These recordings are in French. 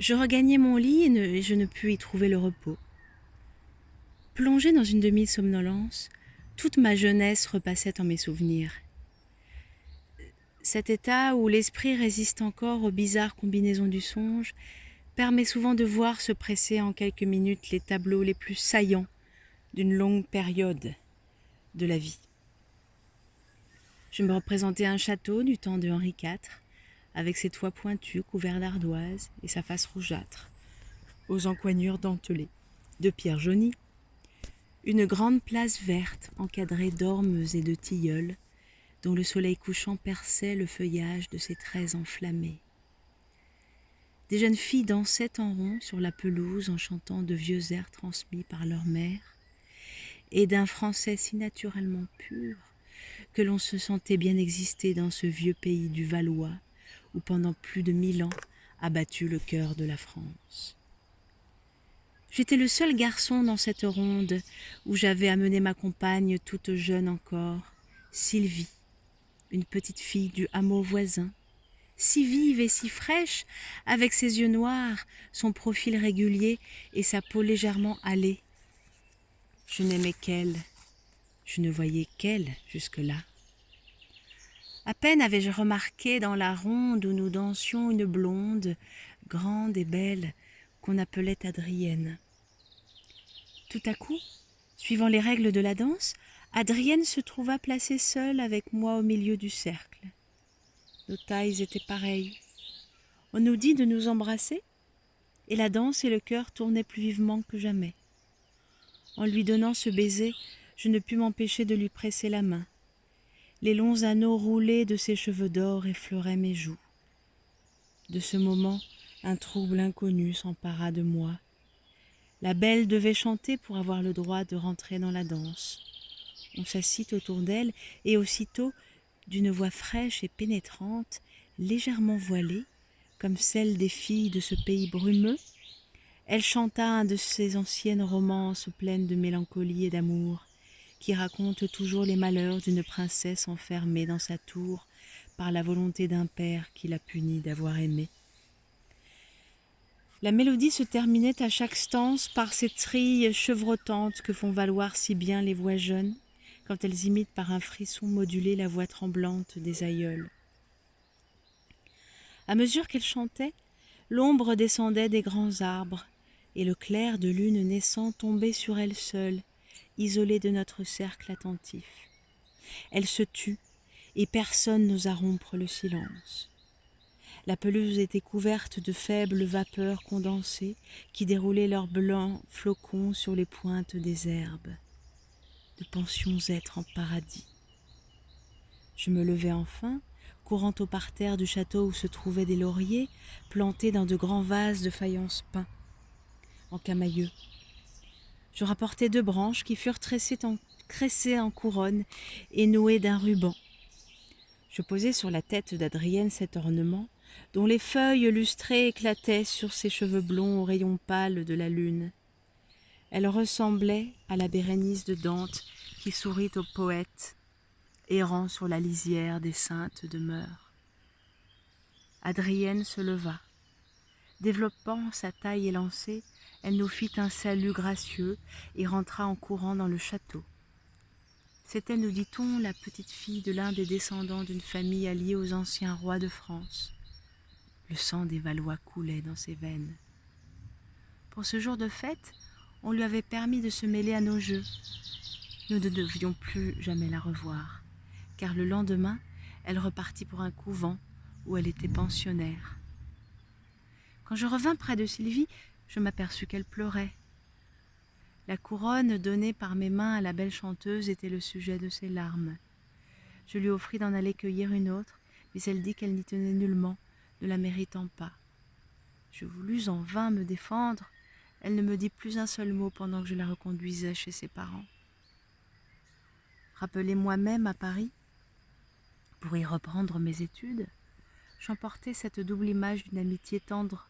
Je regagnai mon lit et je ne pus y trouver le repos. Plongée dans une demi-somnolence, toute ma jeunesse repassait en mes souvenirs. Cet état où l'esprit résiste encore aux bizarres combinaisons du songe permet souvent de voir se presser en quelques minutes les tableaux les plus saillants d'une longue période de la vie. Je me représentais un château du temps de Henri IV, avec ses toits pointus couverts d'ardoises et sa face rougeâtre, aux encoignures dentelées, de pierre jaunie, une grande place verte encadrée d'ormes et de tilleuls, dont le soleil couchant perçait le feuillage de ses traits enflammés. Des jeunes filles dansaient en rond sur la pelouse en chantant de vieux airs transmis par leur mère, et d'un français si naturellement pur que l'on se sentait bien exister dans ce vieux pays du Valois où pendant plus de 1000 ans a battu le cœur de la France. J'étais le seul garçon dans cette ronde où j'avais amené ma compagne toute jeune encore, Sylvie, une petite fille du hameau voisin, si vive et si fraîche, avec ses yeux noirs, son profil régulier et sa peau légèrement hâlée. Je n'aimais qu'elle, je ne voyais qu'elle jusque-là. À peine avais-je remarqué dans la ronde où nous dansions une blonde, grande et belle, qu'on appelait Adrienne. Tout à coup, suivant les règles de la danse, Adrienne se trouva placée seule avec moi au milieu du cercle. Nos tailles étaient pareilles. On nous dit de nous embrasser, et la danse et le cœur tournaient plus vivement que jamais. En lui donnant ce baiser, je ne pus m'empêcher de lui presser la main. Les longs anneaux roulés de ses cheveux d'or effleuraient mes joues. De ce moment, un trouble inconnu s'empara de moi. La belle devait chanter pour avoir le droit de rentrer dans la danse. On s'assit autour d'elle et aussitôt, d'une voix fraîche et pénétrante, légèrement voilée, comme celle des filles de ce pays brumeux, elle chanta un de ces anciennes romances pleines de mélancolie et d'amour, qui racontent toujours les malheurs d'une princesse enfermée dans sa tour par la volonté d'un père qui la punit d'avoir aimé. La mélodie se terminait à chaque stance par ces trilles chevrotantes que font valoir si bien les voix jeunes, quand elles imitent par un frisson modulé la voix tremblante des aïeuls. À mesure qu'elle chantait, l'ombre descendait des grands arbres, et le clair de lune naissant tombait sur elle seule, isolée de notre cercle attentif. Elle se tut, et personne n'osa rompre le silence. La pelouse était couverte de faibles vapeurs condensées qui déroulaient leurs blancs flocons sur les pointes des herbes. Nous pensions être en paradis. Je me levai enfin, courant au parterre du château où se trouvaient des lauriers plantés dans de grands vases de faïence peint en camaïeu. Je rapportai 2 branches qui furent tressées en couronne et nouées d'un ruban. Je posai sur la tête d'Adrienne cet ornement, dont les feuilles lustrées éclataient sur ses cheveux blonds aux rayons pâles de la lune. Elle ressemblait à la Bérénice de Dante qui sourit au poète, errant sur la lisière des saintes demeures. Adrienne se leva. Développant sa taille élancée, elle nous fit un salut gracieux et rentra en courant dans le château. C'était, nous dit-on, la petite fille de l'un des descendants d'une famille alliée aux anciens rois de France. Le sang des Valois coulait dans ses veines. Pour ce jour de fête, on lui avait permis de se mêler à nos jeux. Nous ne devions plus jamais la revoir, car le lendemain, elle repartit pour un couvent où elle était pensionnaire. Quand je revins près de Sylvie, je m'aperçus qu'elle pleurait. La couronne donnée par mes mains à la belle chanteuse était le sujet de ses larmes. Je lui offris d'en aller cueillir une autre, mais elle dit qu'elle n'y tenait nullement, ne la méritant pas. Je voulus en vain me défendre. Elle ne me dit plus un seul mot pendant que je la reconduisais chez ses parents. Rappelé moi-même à Paris, pour y reprendre mes études, j'emportai cette double image d'une amitié tendre,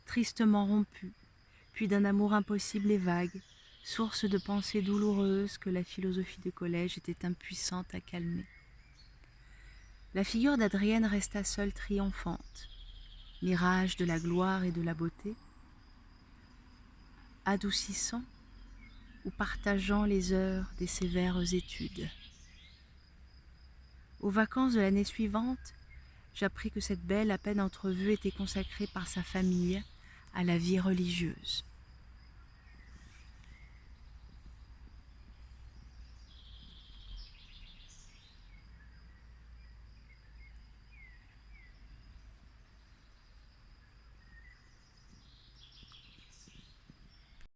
tristement rompue, puis d'un amour impossible et vague, source de pensées douloureuses que la philosophie de collège était impuissante à calmer. La figure d'Adrienne resta seule triomphante. mirage de la gloire et de la beauté, adoucissant ou partageant les heures des sévères études. Aux vacances de l'année suivante, j'appris que cette belle à peine entrevue était consacrée par sa famille à la vie religieuse.